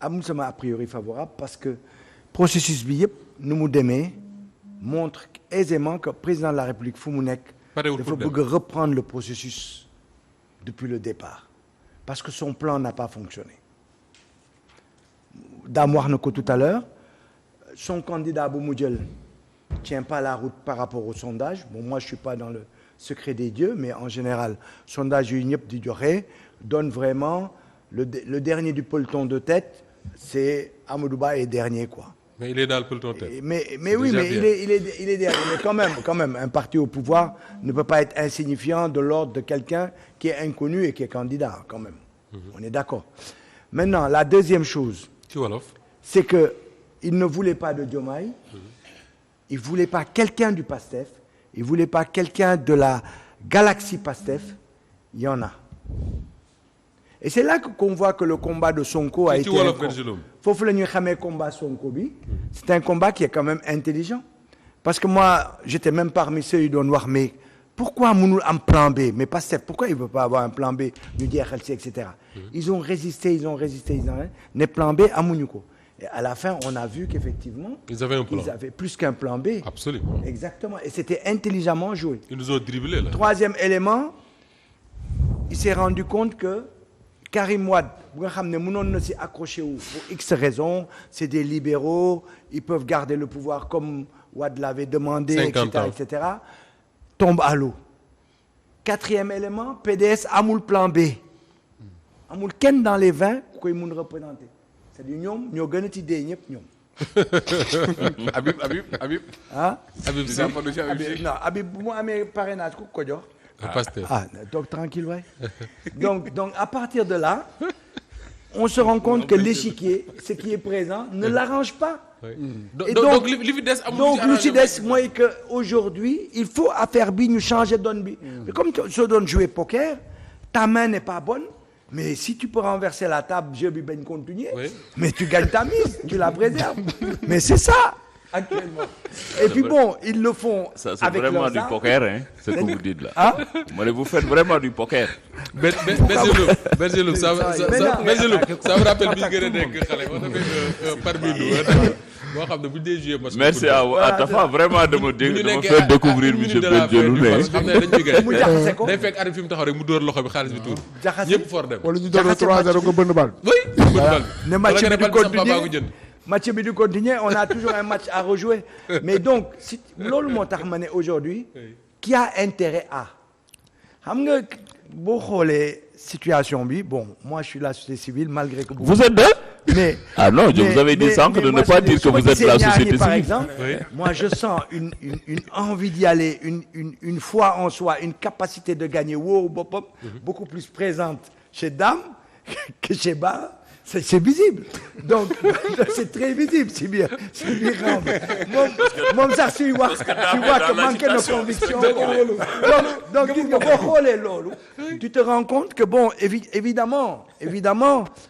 amul sama a priori favorable parce que processus bi yëpp nu mu demee montre aisément que président de la République fu mu nekk dafa bëgg reprendre le processus depuis le départ parce que son plan n'a pas fonctionné. Dame wax na ko tout à l'heure son candidat bu mu jël tient pas la route par rapport au sondage. Bon, moi je suis pas dans le secret des dieux, mais en général sondage yu ñëpp di joxe donne vraiment le dernier du peloton de tête, c'est Amadou Ba est dernier quoi. Mais il est dans le peloton de tête. Mais oui, mais il est dernier. Mais quand même, un parti au pouvoir ne peut pas être insignifiant de l'ordre de quelqu'un qui est inconnu et qui est candidat quand même. On est d'accord. Maintenant, la deuxième chose, c'est que il ne voulait pas de Diomaye. Il voulait pas quelqu'un du PASTEF. Il voulait pas quelqu'un de la galaxie PASTEF. Il y en a. Et c'est là qu'on voit que le combat de Sonko a été foofu la ñuy xamee combat Sonko bi. C'est un combat qui est quand même intelligent. Parce que moi, j'étais même parmi ceux qui doon wax mais pourquoi mënul am plan B? Mais PASTEF, pourquoi il veut pas avoir un plan B? ñu jeexal ci etc. Ils ont résisté. Ne plan B amuñu ko. Et à la fin, on a vu qu'effectivement, ils avaient un plan. Ils avaient plus qu'un plan B. Absolument. Exactement. Et c'était intelligemment joué. Ils nous ont dribblé là. Troisième élément, il s'est rendu compte que Karim Wade, bu nga xam ne mënoon na si accroché wu pour X raisons, c'est des libéraux, ils peuvent garder le pouvoir comme Wade l'avait demandé, etc., tombe à l'eau. Quatrième élément, PDS amul plan B. Amul kenn dans les 20 ku koy mun représenter. C'est-à-dire ñoom ñoo gën a ci dee ñëpp ñoom. Habib. Ah. Habib si. Non, Habib bu mu amee parrainage ku ko jox. Donc tranquille, ouais. Donc à partir de là, on se rend compte que l'échiquier, ce qui est présent, ne l'arrange pas. Et donc lu ci des mooy que aujourd'hui, il faut affaire bi ñu changer donne bi. Mais comme soo doon jouer poker, ta main n'est pas bonne. Mais si tu peux renverser la table, jeu bi bañ continuer, mais tu gagnes ta mise, tu la préserves. Mais c'est ça actuellement. Et puis bon, ils le font ça, avec vraiment du poker, hein, ce que vous dites là. Ah? Vous faites vraiment du poker. Bergelouk, ça me rappelle bi gën a nekk xale on avait parmi nous. Merci à Tafa vraiment de me faire découvrir monsieur Bergelouk. xam ne dañ ciy gën day fekk arrêt fi mu taxaw rek mu dóor loxo bi xaalis bi tuur. ñëpp for dem. wala ñu doon 3-0 nga bënn bal. Oui, bënn bal. Ne match bi du continuer, on a toujours un match à rejouer. Mais donc si loolu moo tax ma ne aujourd'hui qui a intérêt à xam nga boo xoolee situation bi bon moi je suis la société civile malgré que vous êtes deux. Mais non, je vous avais dit sànq de ne pas dire que vous êtes la société civile. Par exemple, moi je sens une envie d'y aller, une foi en soi, une capacité de gagner beaucoup plus présente chez Dame que chez Ba. C'est visible. Donc c'est très visible, c'est bien moom sax suy wax tu vois que manque de conviction. Donc gis nga boo xoolee loolu tu te rends compte que bon évidemment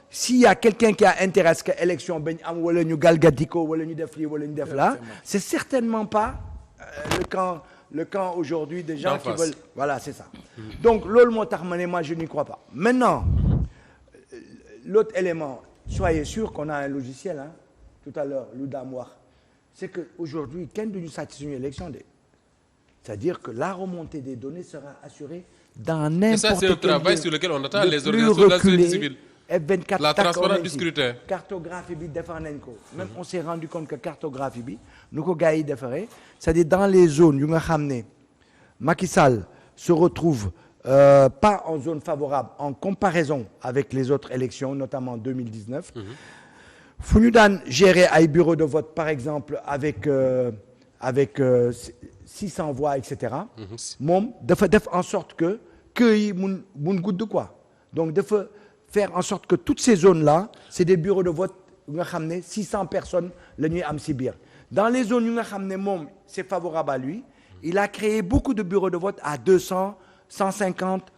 s'il y a quelqu'un qui a intérêt à ce que élection bañ am wala ñu galgati ko wala ñu def lii wala ñu def là, c'est certainement pas le camp aujourd'hui des gens qui veulent, voilà, c'est ça. Donc loolu moo tax ma ne moi je n'y crois pas. Maintenant l'autre élément, soyez sûr qu'on a un logiciel, hein, tout à l'heure, lu Dame wax, c'est que aujourd'hui kenn duñu sàcc suñu élection de. C'est-à-dire que la remontée des données sera assurée dans n'importe quel lieu. Et ça, c'est un travail sur lequel on attend les organisations de la société civile. F24 la transparence du scrutin. Cartographie bi defar nañ ko. Même on s'est rendu compte que cartographie bi nu ko gars yi defaree, c'est-à-dire dans les zones yu nga xam ne Macky Sall se retrouve pas en zone favorable en comparaison avec les autres élections, notamment 2019. Fu ñu daan gérer ay bureaux de vote, par exemple, avec 600 voix, etc. Moom dafa def en sorte que yi mun gudd quoi. Donc dafa faire en sorte que toutes ces zones-là, c'est des bureaux de vote yu nga xam ne 600 personnes la ñuy am si biir. Dans les zones yu nga xam ne moom c'est favorable à lui, il a créé beaucoup de bureaux de vote à 200, 150,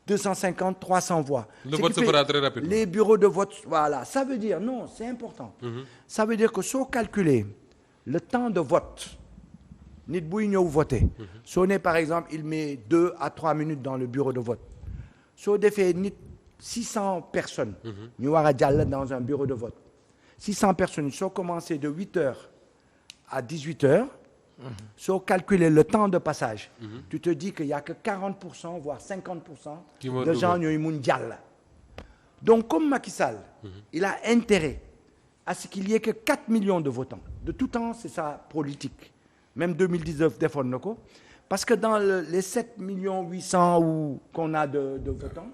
250, 300 voix. Le vote se fera très rapidement. Les bureaux de vote, voilà. Ça veut dire, non, c'est important. Ça veut dire que soo calculer le temps de vote, nit buy ñëw voter, soo ne par exemple, il met 2 à 3 minutes dans le bureau de vote. Soo defee nit 600 personnes, ñu war a jàll dans un bureau de vote. 600 personnes soo commencé de 8h à 18h. Soo calculer le temps de passage. Tu te dis qu'il y a que 40% voire 50% de gens ñooy mun jàll. Donc comme Macky Sall, il a intérêt à ce qu'il y ait que 4 millions de votants. De tout temps, c'est sa politique. Même 2019 defoon na ko. Parce que dans les 7 800 ou qu'on a de votants,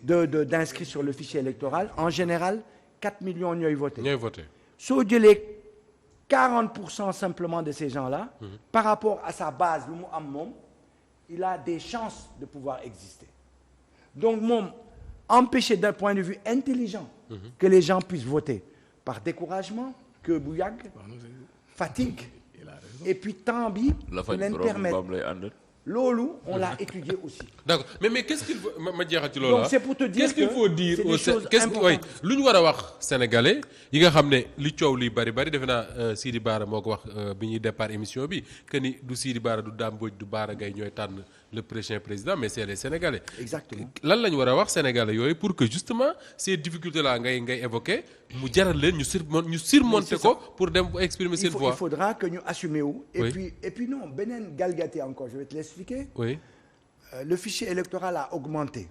d'inscrits sur le fichier électoral, en général, 4 millions ñooy voté. Soo jëlee 40% simplement de ces gens-là, par rapport à sa base, lu mu am moom, il a des chances de pouvoir exister. Donc moom, empêcher d'un point de vue intelligent que les gens puissent voter par découragement, que bu yàgg, fatigue, et puis temps bi pour leen permettre. Loolu, on l'a étudié aussi. D'accord. Mais qu'est-ce qu'il faut ma jeexal ci loolu. Donc c'est pour te dire qu'est-ce qu'il faut dire lu ñu war a wax sénégalais yi nga xam ne li coow li bari defe naa Sidi Bara moo ko wax bi ñuy départ émission bi que ni du Sidi Bara du Dame Mbodj du Bara Gaye ñooy tànn le prochain président mais c'est les sénégalais. Exactement. lan la ñu war a wax sénégalais yooyu pour que justement ces difficultés là ngay évoquer mu jaral leen ñu surmonter ko pour dem exprimer seen voix. Il faudra que ñu assumer wu. Et puis non beneen galgati encore je vais te l'expliquer. Oui. Le fichier électoral a augmenté.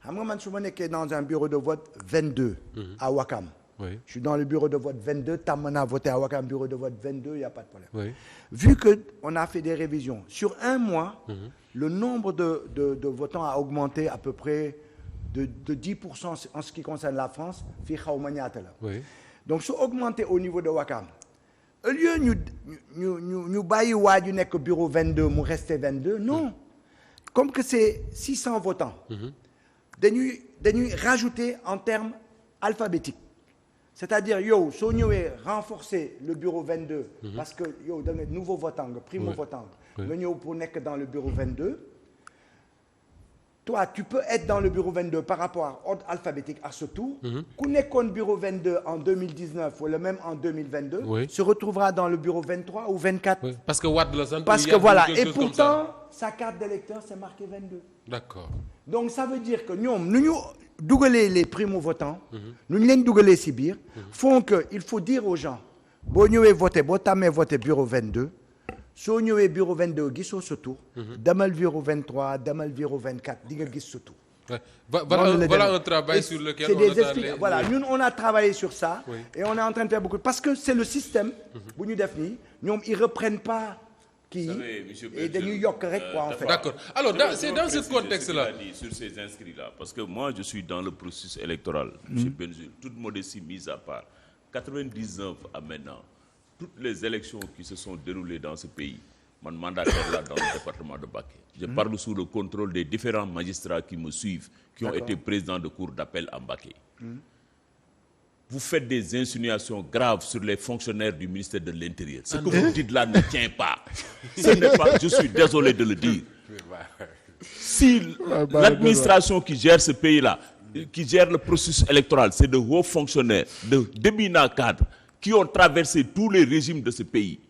xam nga man su ma nekkee dans un bureau de vote 22. à Ouakam. Oui. Je suis dans le bureau de vote 22 tàmm naa voté à Ouakam bureau de vote 22 il y a pas de problème. Oui. Vu que on a fait des révisions sur un mois. Le nombre de votants a augmenté à peu près de 10% en ce qui concerne la France fii xaw ma ñaata la. Oui. Donc su augmenté au niveau de Ouakam au lieu ñu bàyyi waa ju nekk bureau 22 mu resté 22 non comme que c'est 600 votants. dañuy rajouter en termes alphabétiques. C'est-à-dire yow soo ñëwee renforcer le bureau 22. Parce que yow da nga nouveau votant nga primo votant nga ñëw pour nekk dans le bureau 22. Toi tu peux être dans le bureau 22 par rapport à ordre alphabétique à ce tour. Ku nekkoon bureau 22 en 2019 wala même en 2022. Se retrouvera dans le bureau 23 ou 24. Parce que Wade la sant. Parce que voilà et pourtant sa carte d'électeur c'est marqué 22. D'accord. Donc ça veut dire que ñoom nu ñu dugalee les primo-votants. nu ñu leen dugalee ci biir. font que il faut dire aux gens boo ñëwee voter boo tàmmee voter bureau 22 soo ñëwee bureau 22 gisoo sa tour. demal bureau 23 demal bureau 24 di nga gis sa tour. Voilà un travail sur lequel on a voilà ñun on a travaillé sur ça. Et on est en train de faire beaucoup parce que c'est le système. bu ñu def nii ñoom ils reprennent pas. Et dañuy yokk rek quoi en fait. D'accord. Alors c'est dans ce contexte-là. Sur ces inscrits-là parce que moi je suis dans le processus électoral. Monsieur Benjul, toute modestie mise à part, 99 à maintenant, toutes les élections qui se sont déroulées dans ce pays, man mandataire là dans le département de Mbacké. Je parle sous le contrôle des différents magistrats qui me suivent, qui ont été présidents de cour d'appel à Mbacké. Vous faites des insinuations graves sur les fonctionnaires du ministère de l'Intérieur. Ce que vous dites là ne tient pas. Ce n'est pas, je suis désolé de le dire. Si l'administration qui gère ce pays-là, qui gère le processus électoral, c'est de hauts fonctionnaires, de d'éminents cadres, qui ont traversé tous les régimes de ce pays.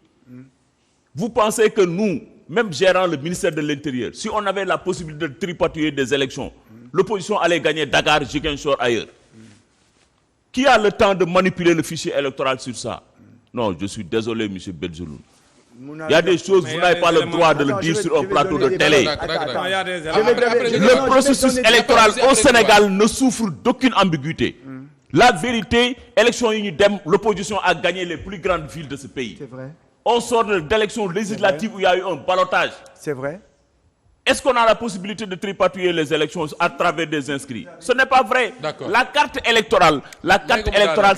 Vous pensez que nous, même gérant le ministère de l'Intérieur, si on avait la possibilité de tripatouiller des élections, l'opposition allait gagner Dakar, Ziguinchor, ailleurs. Qui a le temps de manipuler le fichier électoral sur ça? Non, je suis désolé, M. Benjeloun. Il y a des choses, vous n'avez pas le droit de le dire sur un plateau de télé. Le processus électoral au Sénégal ne souffre d'aucune ambiguïté. La vérité, élection UNIDEM, l'opposition a gagné les plus grandes villes de ce pays. C'est vrai. On sort d'élections législatives où il y a eu un ballottage. C'est vrai. Est-ce qu'on a la possibilité de tripatouiller les élections à travers des inscrits? Ce n'est pas vrai. D'accord. La carte électorale,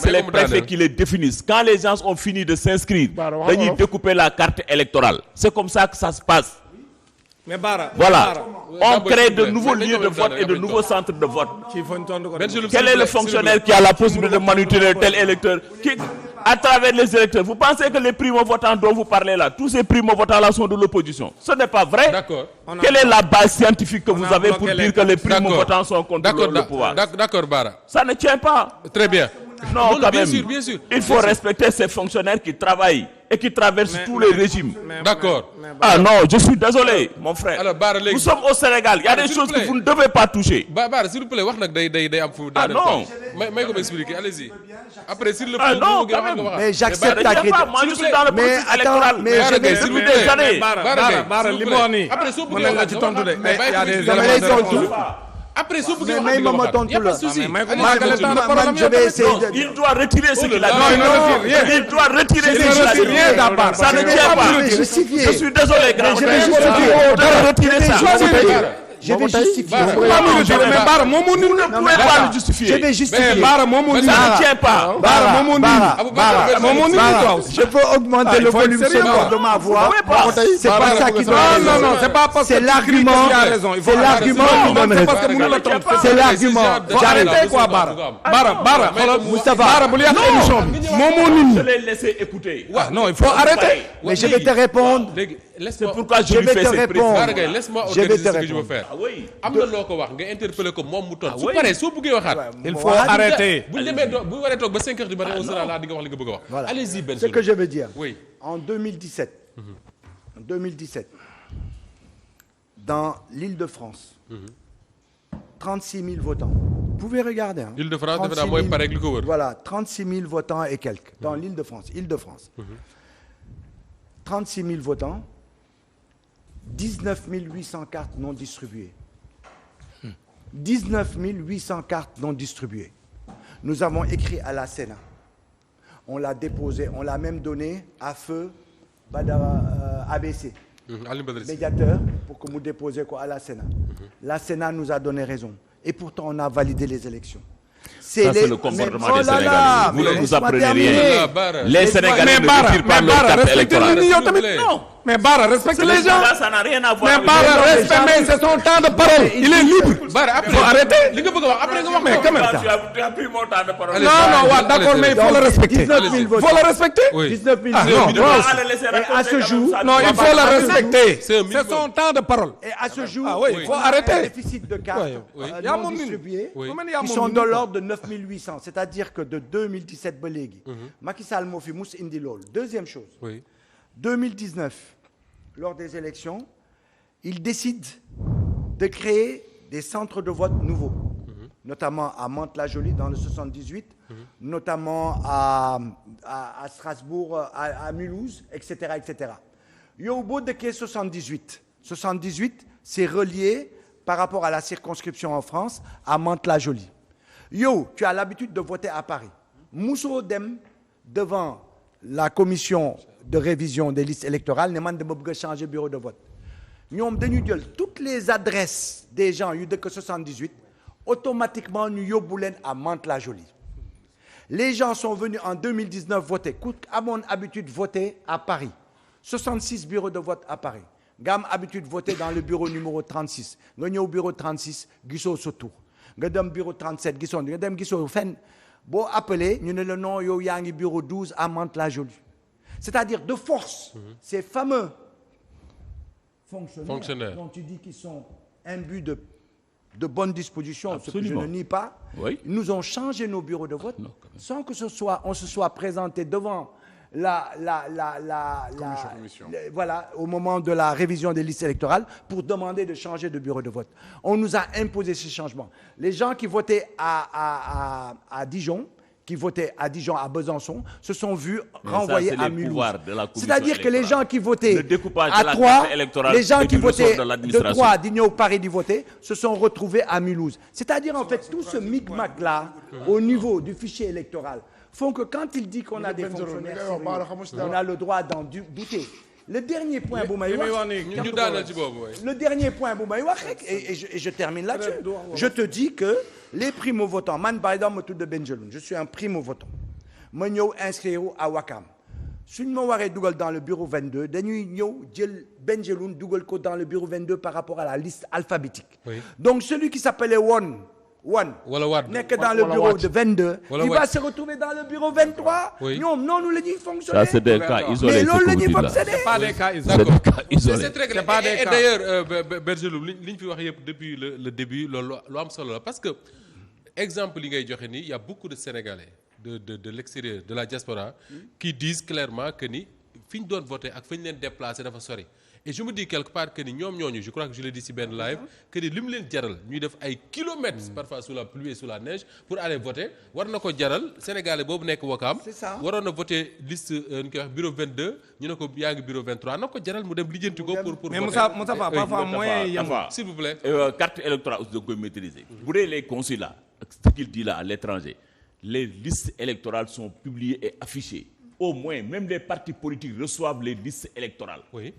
c'est les préfets qui les définissent. Quand les gens ont fini de s'inscrire, ils découper la carte électorale. C'est comme ça que ça se passe. Mais Bara, voilà. On crée de nouveaux lieux de vote et de nouveaux centres de vote. Quel est le fonctionnaire qui a la possibilité de manipuler tel électeur à travers les électeurs? Vous pensez que les primo-votants dont vous parlez là, tous ces primo-votants là sont de l'opposition? Ce n'est pas vrai. D'accord. Quelle est la base scientifique que vous avez pour dire que les primo-votants sont contre le pouvoir? D'accord, Bara. Ça ne tient pas. Très bien. Non, quand bien même. sûr. Il faut respecter ces fonctionnaires qui travaillent. et qui traverse tous les régimes. D'accord. Ah non, je suis désolé, mon frère. Alors Bara léegi nous sommes au Sénégal, il y a des choses que vous ne devez pas toucher. Bara s'il vous plaît wax nag day am fu. Ah non. may ko m'expliquer, allez-y. Après s'il le Ah non, quand même. Mais j'accepte ta critique. Moi, je suis dans le Mais processus électoral. attends, mais je vais- s'il vous depuis plaît. des années. Bara li mu wax nii. après soo bëggee mën nga wax ci tontu de. mais Il y a des dama lay éléments de tontu. réponse. après soo bëggee Mais wax ma tontu y a pas la. de souci. Mais Allez-y, Maguette continue. Tanda man problème je vais essayer Non, de... il doit retirer ce qu'il a Non, il ne retire dit. rien. Il doit retirer ce Il ne qu'il a retire rien dit. d'à part. Ça ne Je tient vais pas. justifier. Je suis désolé, grand Je vais frère. justifier. Vous devez retirer ça. Je vais justifier. Mais Bara moom moo Vous ne pouvez pas le Je justifier. vais justifier. Bara moom moo Ça ne tient pas. Bara moom moo Aboubacar, moom moo Bara, je peux augmenter le il faut être volume sérieux, sonore Bara. de ma voix. Bara, C'est pas ça qui donne Non, raison. c'est pas parce que C'est tu l'argument. cries qu'il a raison. Il faut C'est l'argument qui donne c'est parce que raison. mënu la tontu. C'est l'argument. Faut arrêter quoi Bara. Bara xoolal Moustapha. Bara bu yàq émission bi. moom moo nit Je ñi. l'ai laissé écouter. Ah non, il faut arrêter. Mais je vais te répondre. léegi C'est laisse-moi pourquoi je Je lui vais fais te cette répondre. Bara précision. Gaye laisse-moi Je vais organiser te ce que je veux répondre. faire. Ah oui. am na loo ko wax nga interpeller ko moom mu tontu. su oui. paree soo bëggee waxaat. Il faut arrêter. bu ñu demee bu waree toog ba 5 heures du matin on sera là di nga wax li nga bëgg a wax. Voilà. allez-y Ben. Ce que je veux dire. Oui. En 2017, dans l'Île-de-France, 36 000 votants. Vous pouvez regarder. Hein. Île-de-France, 36 defe naa mooy pare ak li ko wër. Voilà, 36 000 votants et quelques dans l'Île-de-France. Île-de-France. 36 000 votants, 19 800 cartes non distribuées. 19 800 cartes non distribuées. Nous avons écrit à la Sénat. On l'a déposé, on l'a même donné à feu Badara ABC, Alioune Badara Cissé. médiateur, pour que nous déposions quoi à la Sénat. La Sénat nous a donné raison. Et pourtant, on a validé les élections. Ça, c'est le comportement Mais- des Sénégalais. Vous ne nous laisse-moi apprenez terminer. rien. Bara. Les Sénégalais Mais ne Bara, retirent pas mais leur Bara, carte respectez électorale. les nit yow tamit. S'il vous plaît. Non. Mais Bara, respecte les gens. Là, ça n'a rien à voir Mais avec Bara, les gens. respecte, c'est son temps de parole. Il est libre. Bara après Faut arrêter. li nga bëgg a wax après nga wax Mais ko. quand même. Tu as pris mon temps de parole. Allez, Non, Bara, non, ouais, allez, d'accord, mais il faut Donc, le respecter. 19 000 Il votants. faut le respecter. Oui. 19 000 Ah, votants. non, Tu non. vas aller laisser Et raconter à ce comme jour- ça. Non, il faut le respecter. C'est un minimum. C'est son temps de parole. Et à ce jour, Ah oui, il faut on a arrêter. un déficit de cartes Oui. Y a non mon mine. distribuées Oui. Comment il y a qui mon sont mine, de quoi. l'ordre de 9 800. C'est-à-dire que de 2017 ba léegi, Macky Sall moo fi mus indi loolu. Deuxième chose, Oui. 2019, lors des élections, il décide de créer des centres de vote nouveaux, notamment à Mantes-la-Jolie dans le 78, notamment à Strasbourg, à Mulhouse, etc., etc. Yow boo dëkkee 78, c'est relié par rapport à la circonscription en France à Mantes-la-Jolie. Yow, tu as l'habitude de voter à Paris. Mousso dem devant la commission de révision des listes électorales ne man dama bëgg a changer bureau de vote. ñoom dañu jël toutes les adresses des gens yu dëkk 78 automatiquement ñu yóbbu leen à Mantes-la-Jolie. Les gens sont venus en 2019 voter ku amoon habitude voter à Paris 66 bureaux de vote à Paris nga am habitude voter dans le bureau numéro 36 nga ñëw bureau 36 gisoo sa tour nga dem bureau 37 gisoo nga dem gisoo fenn boo appelé ñu ne la non yow yaa ngi bureau 12 à Mantes-la-Jolie. C'est-à-dire de force ces fameux fonctionnaires dont tu dis qu'ils sont imbus de bonnes dispositions, Absolument. ce que je ne nie pas, Oui. nous ont changé nos bureaux de vote Non, sans que on se soit présenté devant voilà, au moment de la révision des listes électorales pour demander de changer de bureau de vote. On nous a imposé ces changements. Les gens qui votaient à Dijon, à Besançon, se sont vus renvoyés à Mulhouse. C'est-à-dire que les gens qui votaient à Troyes, les gens qui votaient de Troyes, d'Igno, Paris, d'y voter, se sont retrouvés à Mulhouse. C'est-à-dire, en fait, tout ce micmac-là, au niveau du fichier électoral, font que quand il dit qu'on a des fonctionnaires sérieux, on a le droit d'en douter. Le dernier point, le dernier point, et je termine là-dessus. Je te dis que les primo-votants, man par exemple, de Benjeloun, je suis un primo-votant. Je suis inscrit à Wakam. Si je suis dans le bureau 22, je suis Benjeloun dans le bureau 22 par rapport à la liste alphabétique. Oui. Donc celui qui s'appelait n'est que dans le bureau de 22, il va se retrouver dans le bureau 23. Oui. Non, nous le disons fonctionner. Ça, c'est des cas isolés. Mais l'on le dit fonctionner. C'est pas des cas isolés. C'est très clair. Et d'ailleurs, Bergelou, liñ fi wax yëpp depuis le début, lu am solo la parce que exemple li ngay joxe nii, il y a beaucoup de Sénégalais de l'extérieur, de la diaspora, qui disent clairement que ni fi ñu doon voté ak fi ñu leen déplacé dafa sori et je me dis quelque part que ni ñoom ñooñu je crois que je l'ai dit ci benn live que ni li mu leen jaral ñuy def ay kilomètres parfois sous la pluie et sous la neige pour aller voter war na ko jaral Sénégalais boobu nekk Wakaam waroon na voter liste ñu koy wax bureau 22 ñu ne ko yaa ngi bureau 23 na ko jaral mu dem lijjanti ko pour mais Moussa Fa parfois moyen yem s'il vous plaît carte électorale aussi da koy maîtriser bu dee les consulats ce qu'il dit là à l'étranger les listes électorales sont publiées et affichées au moins même les partis politiques reçoivent les listes électorales. Oui.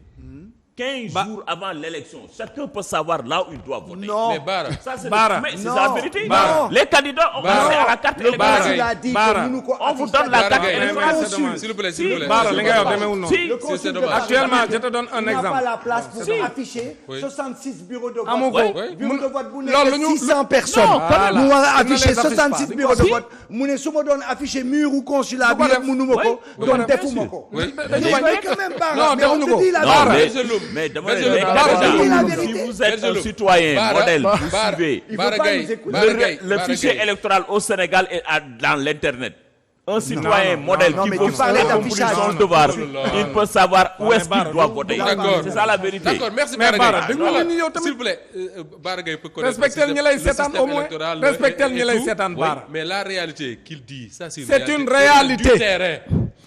15 jours avant l'élection, chacun peut savoir là où il doit voter. Non. Mais Bara, Ça, c'est Bara. mais c'est Non. la vérité. Bara. Les candidats ont accès à la carte électorale. Il a dit Bara. que nous nous On vous donne la Bara carte Gaye, électorale. mais c'est dommage. s'il vous plaît, s'il vous plaît. Bara li nga wax demeewul noonu. Si. Le consul c'est de dommage. Actuellement je te donne un il n'a pas exemple. la place pour Si. afficher Oui. 66 bureaux de vote. amoo ko Oui. bureau de vote bu loolu nekk ñu 600 personnes. voilà. mu war a Ils ne afficher les affichent 66 pas. bureaux de Si. vote mu ne su ma doon afficher mur ou consulat bi ko rek def. mënu ma ko. Oui. donc Oui. defuma ko. Oui. dañu bañ mais quand même Bara, Non, mais on defuñu te ko. dit la Non, vérité. mais dama Bergeron, les Bara, candidats, dis la si vérité. vous êtes un Bergeron. citoyen Bara, modèle, vous Bara, suivez. Il faut Bara pas Gaye, nous écouter. Bara Gaye, Le Bara fichier Gaye. électoral au Sénégal est dans l'internet. Un citoyen modèle non, qui mais veut tu parlais accomplir d'affichage. son Non, devoir, non, non. il peut savoir où est-ce Bara, qu'il doit du- voter. D'accord. C'est ça la vérité. D'accord, merci Mais Bara Bara, Gaye. déglu Voilà. leen ñu yow tamit. S'il vous plaît, Bara Gaye peut connaître Respectez ñi lay le seetaan système au moins. électoral, Respectez et ñi lay tout. seetaan, Oui, Bara. mais la réalité qu'il dit, ça c'est C'est une du réalité. terrain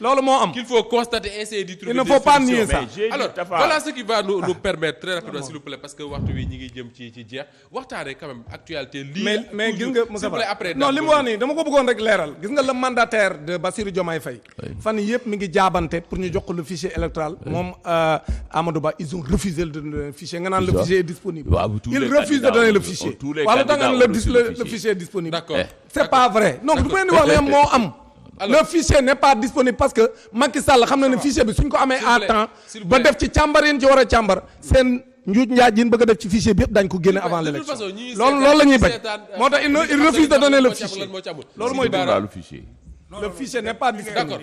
loolu moo am. qu'il faut constater et essayer d'y trouver Il ne des faut pas solutions. nier ça. Mais j'ai dit, Alors, Tafa, voilà ce qui va nous permettre très rapidement s'il vous plaît parce que waxtu wi ñi ngi jëm ci jeex waxtaane quand même actualité lii mais gis toujours, nga s'il Moussa vous plaît, Fa après non li mu wax nii dama ko bëggoon rek leeral gis nga le mandataire de Bassirou Diomaye Faye fan yii yëpp mi ngi jaabante pour ñu jox ko le fichier électoral moom Amadou Ba ils ont refusé de donner le fichier nga naan le fichier est disponible ils refusent de donner le fichier wala da nga le fichier est disponible D'accord. c'est pas vrai non du ngeen di wax ne moo am le fichier n'est pas disponible parce que Macky Sall xam na ne fichier bi suñ ko amee à temps ba def ci càmbar yi ci war a càmbar seen njuuj njaaj yi bëgg a def ci fichier bi yëpp dañ ko génne avant de toute l'élection façon, ñi loolu la ñuy bañ moo tax il refuse de donner le fichier moo ci amul loolu mooy le fichier. le fichier n'est pas disponible d'accord